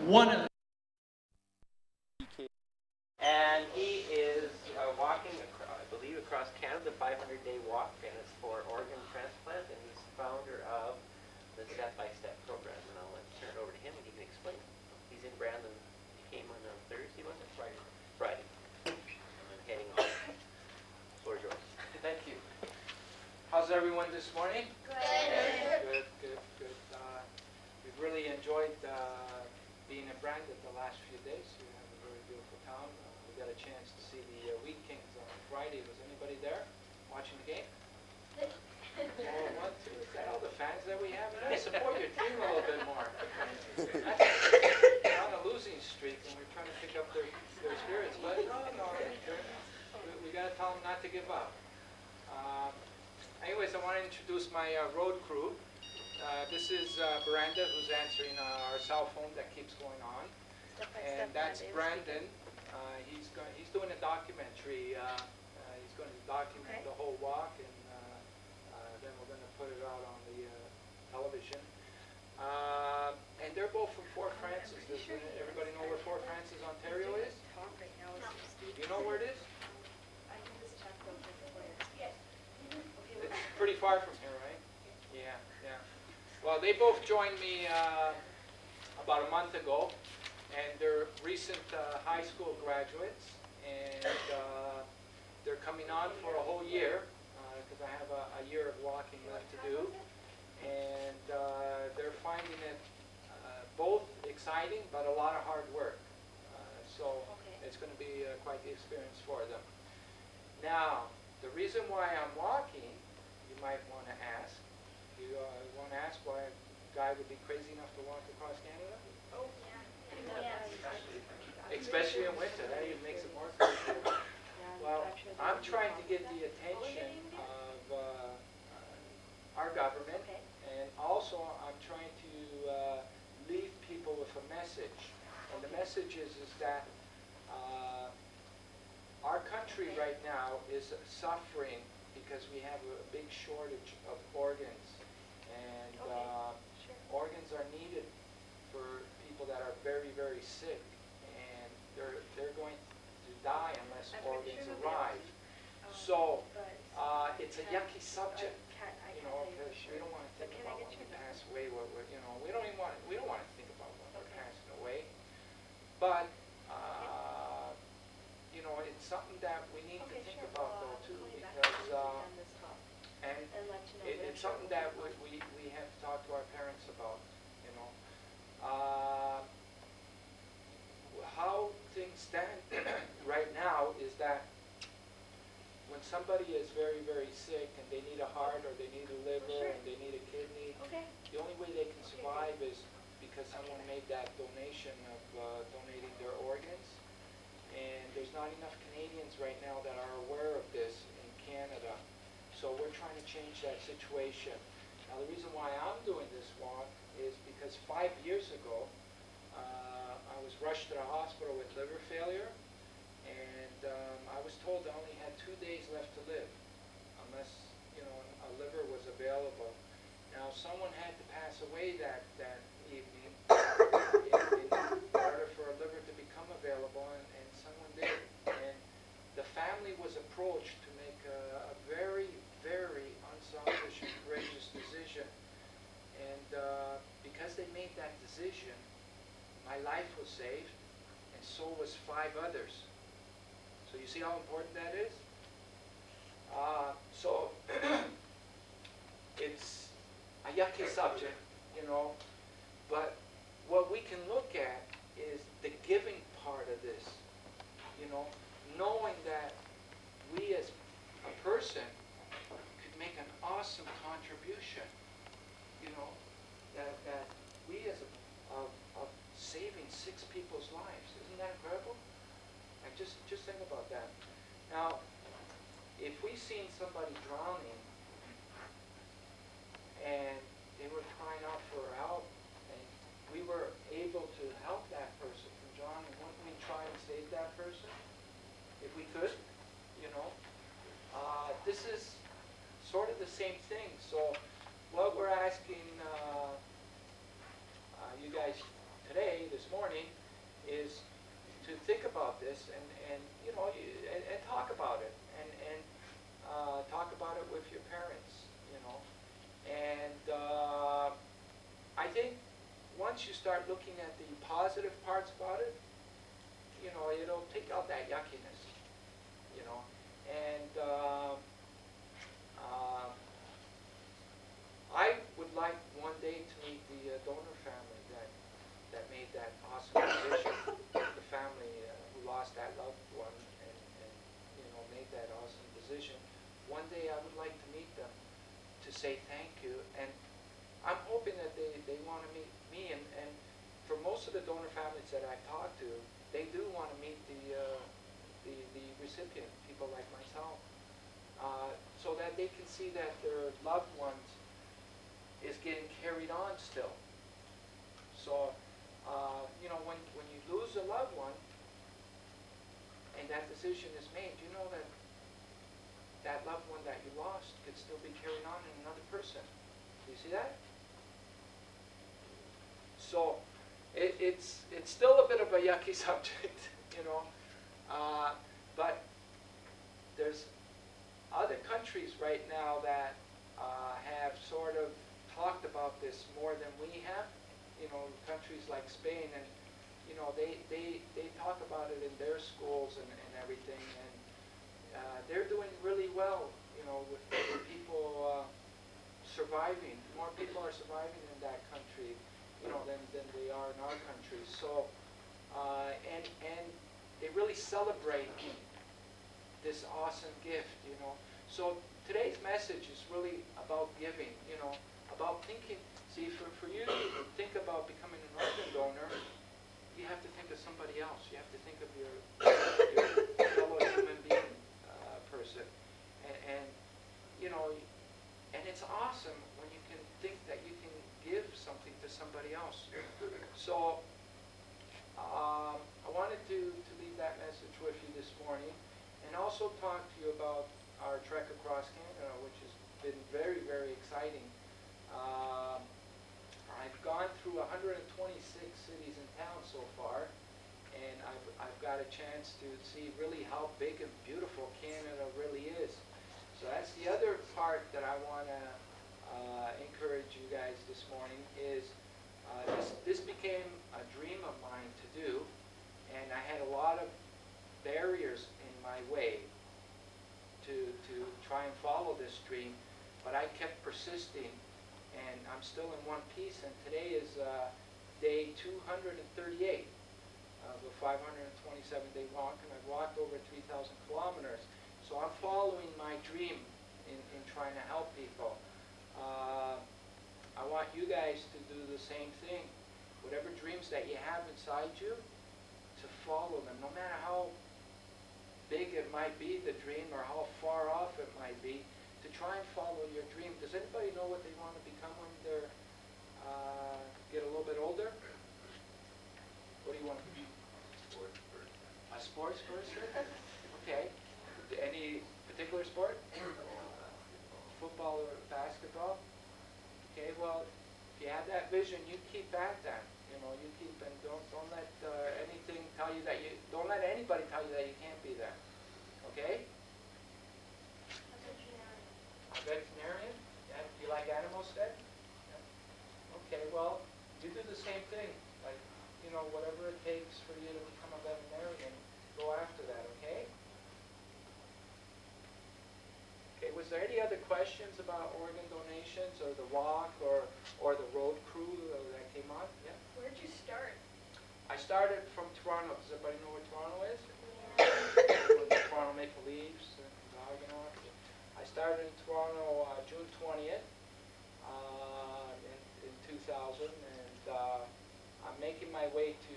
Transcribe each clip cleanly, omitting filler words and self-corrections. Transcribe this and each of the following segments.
one of the And he is walking, I believe, across Canada, the 500-day walk, and it's for organ transplant, and he's founder of the step-by-step program. And I'll turn it over to him, and he can explain. He's in Brandon. He came on Thursday, wasn't it? Friday. Friday. And then heading on. Floor is yours. Thank you. How's everyone this morning? Good. Good. We've really enjoyed being in Brandon the last few days. We have a very beautiful town. We got a chance to see the Wheat Kings on Friday. Was anybody there watching the game? Oh, what? Is that all the fans that we have? You gotta support your team a little bit more. They're on a losing streak, and we're trying to pick up their spirits. But no, we gotta tell them not to give up. Anyways, I want to introduce my road crew. This is Miranda, who's answering our cell phone that keeps going on, and that's Brandon. He's doing a documentary. He's going to document the whole walk, and then we're going to put it out on the television. And they're both from Fort Frances. Does everybody know where Fort Frances, Ontario is? Do you know where it is? It's pretty far from here, right? Yeah. Well, they both joined me about a month ago, and they're recent high school graduates, and they're coming on for a whole year, because I have a year of walking left to do, and they're finding it both exciting, but a lot of hard work. So it's going to be quite the experience for them. Now, the reason why I'm walking, you might want to ask. You want to ask why a guy would be crazy enough to walk across Canada? Oh, yeah. Especially in winter. That even makes it more crazy. Well, I'm trying to get the attention of our government, and also I'm trying to leave people with a message. And the message is that our country right now is suffering because we have a big shortage of organs, and organs are needed for people that are very, very sick, and they're going to die unless organs arrive. So it's a yucky subject, you know, because we don't want to think about when we pass away. We don't want to think about when we're passing away, but you know, it's something that we need to think about though too, because and it's something that we have to talk to our parents about, you know. How things stand right now is that when somebody is very, very sick and they need a heart or they need a liver and they need a kidney, the only way they can survive is because someone made that donation of donating their organs. And there's not enough Canadians right now that are aware of this in Canada. So we're trying to change that situation. Now the reason why I'm doing this walk is because 5 years ago, I was rushed to the hospital with liver failure, and I was told I only had 2 days left to live, unless, you know, a liver was available. Now someone had to pass away that evening in order for a liver to become available, and someone did. And the family was approached to make a very, very unselfish and courageous decision. And because they made that decision, my life was saved, and so was 5 others. So you see how important that is? So it's a yucky subject, you know, but what we can look at is the giving part of this, you know, knowing that we as a person could make an awesome contribution, you know, that we as of saving 6 people's lives. Isn't that incredible? And just think about that. Now, if we seen somebody drowning and they were crying out for help, and we were able to help that person from drowning, wouldn't we try and save that person? If we could, you know. This is sort of the same thing. So what we're asking you guys today today, this morning, is to think about this and you know, and talk about it, and talk about it with your parents, you know. And I think once you start looking at the positive parts about it, you know, it'll take out that yuckiness, you know. And I would like one day to meet the donor family that made that awesome decision, the family who lost that loved one and you know, made that awesome decision. One day I would like to meet them to say thank you, and I'm hoping that they want to meet me, and for most of the donor families that I've talked to, they do want to meet the recipient, people like myself, so that they can see that their loved ones is getting carried on still. So, you know, when you lose a loved one, and that decision is made, you know that that loved one that you lost could still be carried on in another person. Do you see that? So, it's still a bit of a yucky subject, you know, but there's other countries right now that have sort of talked about this more than we have. You know, countries like Spain, and you know, they talk about it in their schools and everything, and they're doing really well, you know, with people surviving. More people are surviving in that country, you know, than they are in our country. So, and they really celebrate this awesome gift, you know. So today's message is really about giving, you know, about thinking. See, for you to think about becoming an organ donor, you have to think of somebody else. You have to think of your fellow human being person, and you know, and it's awesome when you can think that you can give something to somebody else. So I wanted to leave that message with you this morning, and also talk to you about our trek across Canada, which has been very, very exciting. I've gone through 126 cities and towns so far, and I've got a chance to see really how big and beautiful Canada really is. So that's the other part that I want to encourage you guys this morning is this became a dream of mine to do, and I had a lot of barriers in my way to try and follow this dream, but I kept persisting, and I'm still in one piece, and today is day 238 of a 527-day walk, and I've walked over 3,000 kilometers. So I'm following my dream in trying to help people. I want you guys to do the same thing. Whatever dreams that you have inside you, to follow them, no matter how big it might be, the dream, or how far off it might be, to try and follow your dream. Does anybody know what they want to become when they're get a little bit older? What do you want to be? Sports person. A sports person? Okay. Any particular sport? Football or basketball? Okay, well, if you have that vision, you keep at that. You know, you keep, and don't let anything tell you that you, don't let anybody tell you that you can't be that. Okay? A veterinarian? Yeah, do you like animals then? Yeah. Okay, well, you do the same thing. Like, you know, whatever it takes for you to become a veterinarian, go after that, okay? Okay, was there any other questions about organ donations or the walk or the road crew that came on? Yeah? Where'd you start? I started from Toronto. Does everybody know where Toronto is? Toronto Maple Leafs and Argonaut. I started in Toronto June 20th in 2000, and I'm making my way to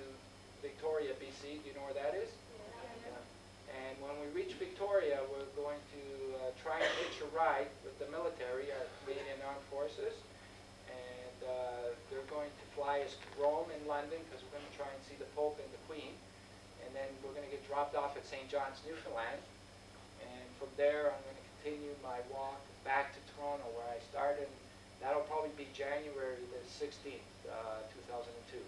Victoria, BC. Do you know where that is? Yeah. And when we reach Victoria, we're going to try and hitch a ride with the military, our Canadian Armed Forces, and they're going to fly us to Rome in London, because we're going to try and see the Pope and the Queen, and then we're going to get dropped off at St. John's, Newfoundland, and from there I'm going to continue my walk back to Toronto, where I started. That'll probably be January the 16th, 2002.